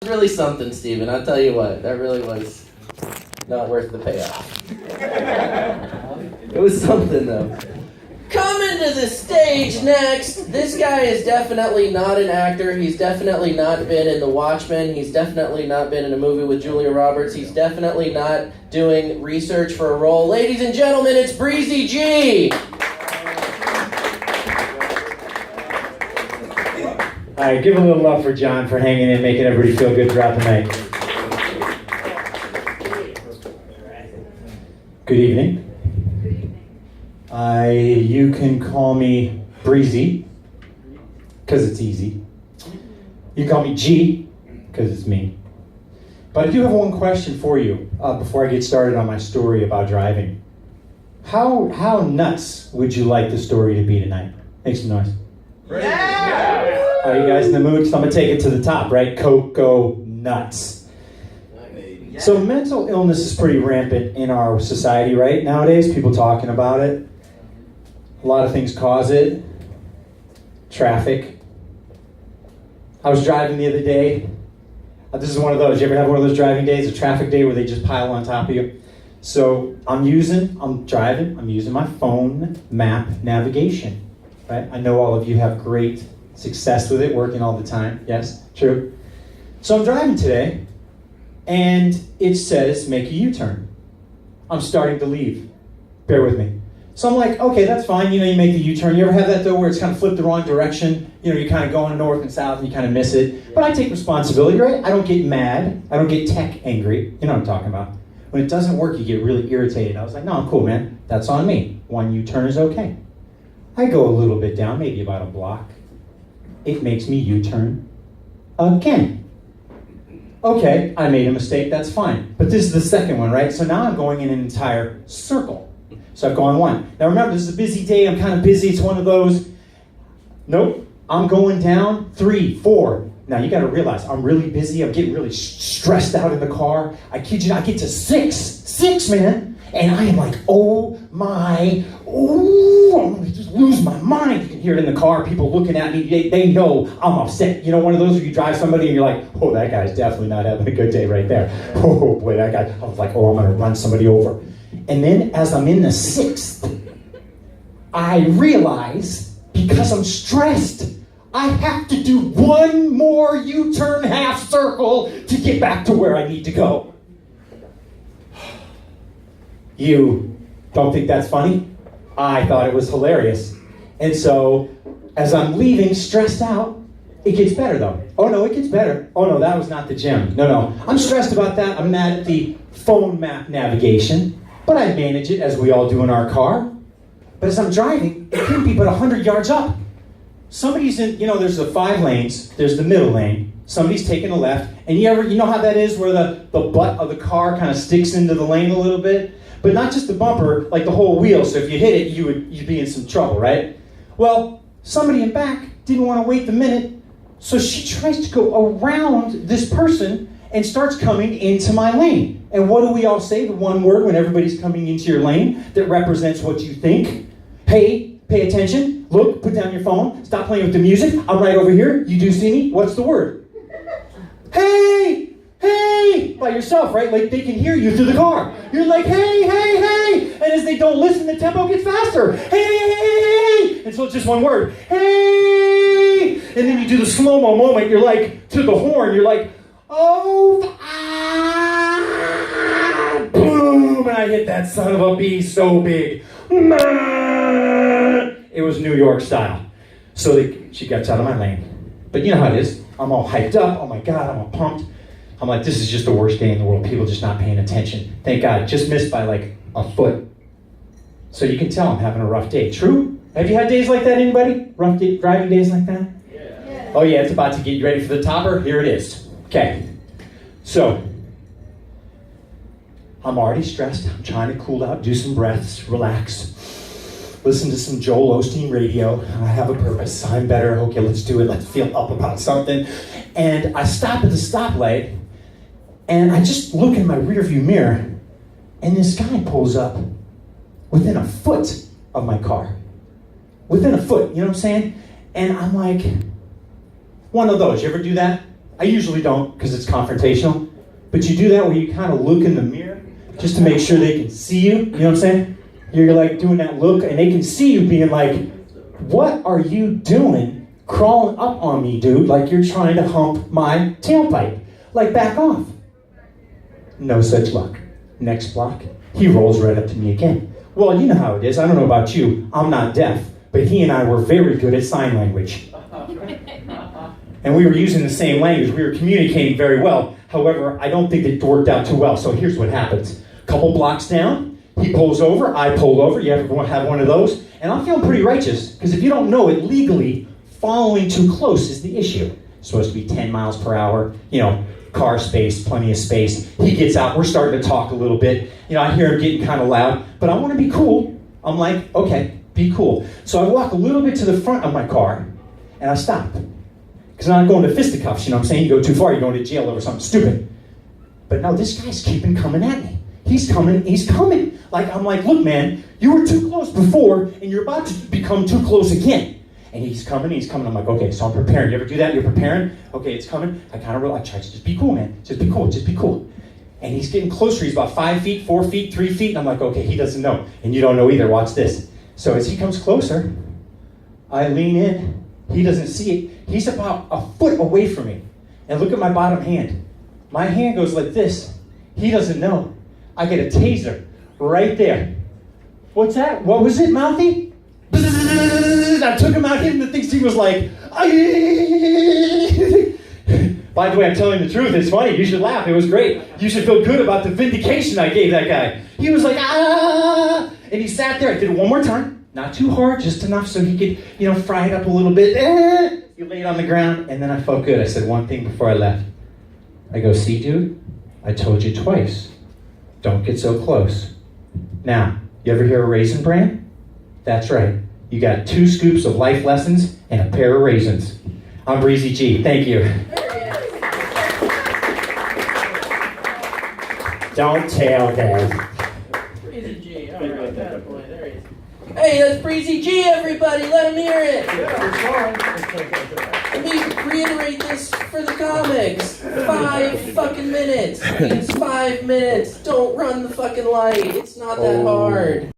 really something, Steven. I'll tell you what, that really was not worth the payoff. It was something, though. Coming to the stage next, this guy is definitely not an actor. He's definitely not been in The Watchmen. He's definitely not been in a movie with Julia Roberts. He's definitely not doing research for a role. Ladies and gentlemen, it's Breezy G. All right, give a little love for John for hanging in, making everybody feel good throughout the night. Good evening. You can call me Breezy, because it's easy. You can call me G, because it's me. But I do have one question for you before I get started on my story about driving. How nuts would you like the story to be tonight? Make some noise. Yeah! Are you guys in the mood? So I'm going to take it to the top, right? Coco nuts. So mental illness is pretty rampant in our society, right? Nowadays, people talking about it. A lot of things cause it. Traffic. I was driving the other day. This is one of those. You ever have one of those driving days, a traffic day where they just pile on top of you? So I'm using my PhoneMap navigation, right? I know all of you have great success with it, working all the time. Yes, true. So I'm driving today, and it says make a U-turn. I'm starting to leave. Bear with me. So I'm like, okay, that's fine. You know, you make the U-turn. You ever have that though, where it's kind of flipped the wrong direction? You know, you're kind of going north and south, and you kind of miss it. But I take responsibility, right? I don't get mad. I don't get tech angry. You know what I'm talking about. When it doesn't work, you get really irritated. I was like, no, I'm cool, man. That's on me. One U-turn is okay. I go a little bit down, maybe about a block. It makes me U-turn again. Okay, I made a mistake, that's fine. But this is the second one, right? So now I'm going in an entire circle. So I've gone one. Now remember, this is a busy day, I'm kind of busy, it's one of those. Nope, I'm going down 3, 4. Now you gotta realize, I'm really busy, I'm getting really stressed out in the car. I kid you not, I get to 6, man. And I am like, I'm gonna just lose my mind. You can hear it in the car, people looking at me, they know I'm upset. You know, one of those where you drive somebody and you're like, oh, that guy's definitely not having a good day right there. Oh boy, that guy, I was like, I'm gonna run somebody over. And then as I'm in the 6th, I realize, because I'm stressed, I have to do one more U-turn half circle to get back to where I need to go. You don't think that's funny? I thought it was hilarious. And so, as I'm leaving, stressed out, it gets better though. Oh no, it gets better. Oh no, that was not the gym. No. I'm stressed about that. I'm mad at the PhoneMap navigation, but I manage it as we all do in our car. But as I'm driving, it couldn't be but 100 yards up. Somebody's in, there's the 5 lanes, there's the middle lane, somebody's taking a left, and you know how that is where the butt of the car kind of sticks into the lane a little bit? But not just the bumper, like the whole wheel, so if you hit it, you'd be in some trouble, right? Well, somebody in back didn't want to wait the minute, so she tries to go around this person and starts coming into my lane. And what do we all say, the one word when everybody's coming into your lane that represents what you think? Hey, pay attention, look, put down your phone, stop playing with the music, I'm right over here, you do see me, what's the word? Hey! By yourself, right? Like they can hear you through the car. You're like, hey! And as they don't listen, the tempo gets faster. Hey! And so it's just one word. Hey! And then you do the slow-mo moment, you're like, to the horn, you're like, boom! And I hit that son of a bee so big. It was New York style. So she gets out of my lane. But you know how it is. I'm all hyped up. Oh my God, I'm all pumped. I'm like, this is just the worst day in the world. People just not paying attention. Thank God, just missed by like a foot. So you can tell I'm having a rough day. True? Have you had days like that, anybody? Driving days like that? Yeah. Oh yeah, it's about to get you ready for the topper. Here it is. Okay. So, I'm already stressed. I'm trying to cool out, do some breaths, relax. Listen to some Joel Osteen radio. I have a purpose. I'm better. Okay, let's do it. Let's feel up about something. And I stop at the stoplight, and I just look in my rearview mirror, and this guy pulls up within a foot of my car. Within a foot, you know what I'm saying? And I'm like, one of those. You ever do that? I usually don't because it's confrontational, but you do that where you kind of look in the mirror just to make sure they can see you. You know what I'm saying? You're like doing that look and they can see you being like, what are you doing crawling up on me, dude? Like you're trying to hump my tailpipe. Like back off. No such luck. Next block, he rolls right up to me again. Well, you know how it is. I don't know about you. I'm not deaf, but he and I were very good at sign language. And we were using the same language. We were communicating very well. However, I don't think it worked out too well. So here's what happens. Couple blocks down, he pulls over, I pull over. You ever have one of those? And I'm feeling pretty righteous, because if you don't know it, legally, following too close is the issue. It's supposed to be 10 miles per hour, you know, car space, plenty of space. He gets out, we're starting to talk a little bit. You know, I hear him getting kind of loud, but I want to be cool. I'm like, okay, be cool. So I walk a little bit to the front of my car, and I stop. Because I'm not going to fisticuffs, you know what I'm saying? You go too far, you're going to jail over something stupid. But no, this guy's keeping coming at me. He's coming. Like, I'm like, look, man, you were too close before, and you're about to become too close again. And he's coming. I'm like, okay, so I'm preparing. You ever do that? You're preparing? Okay, it's coming. I kind of realize, I try to just be cool, man. Just be cool. And he's getting closer. He's about 5 feet, 4 feet, 3 feet. And I'm like, okay, he doesn't know. And you don't know either. Watch this. So as he comes closer, I lean in. He doesn't see it. He's about a foot away from me. And look at my bottom hand. My hand goes like this. He doesn't know. I get a taser right there. What's that? What was it, Mouthy? I took him out, hit him in the things. He was like, by the way, I'm telling the truth. It's funny. You should laugh. It was great. You should feel good about the vindication I gave that guy. He was like, ah. And he sat there. I did it one more time. Not too hard, just enough so he could, you know, fry it up a little bit. He laid on the ground, and then I felt good. I said one thing before I left. I go, see, dude? I told you twice. Don't get so close. Now, you ever hear of Raisin Bran? That's right. You got 2 scoops of life lessons and a pair of raisins. I'm Breezy G. Thank you. Don't tailgate. Breezy G. All right, that boy. There he is. Hey, that's Breezy G, everybody. Let him hear it. Let me reiterate this for the comics. 5 fucking minutes. Means 5 minutes. Don't run the fucking light. It's not that hard.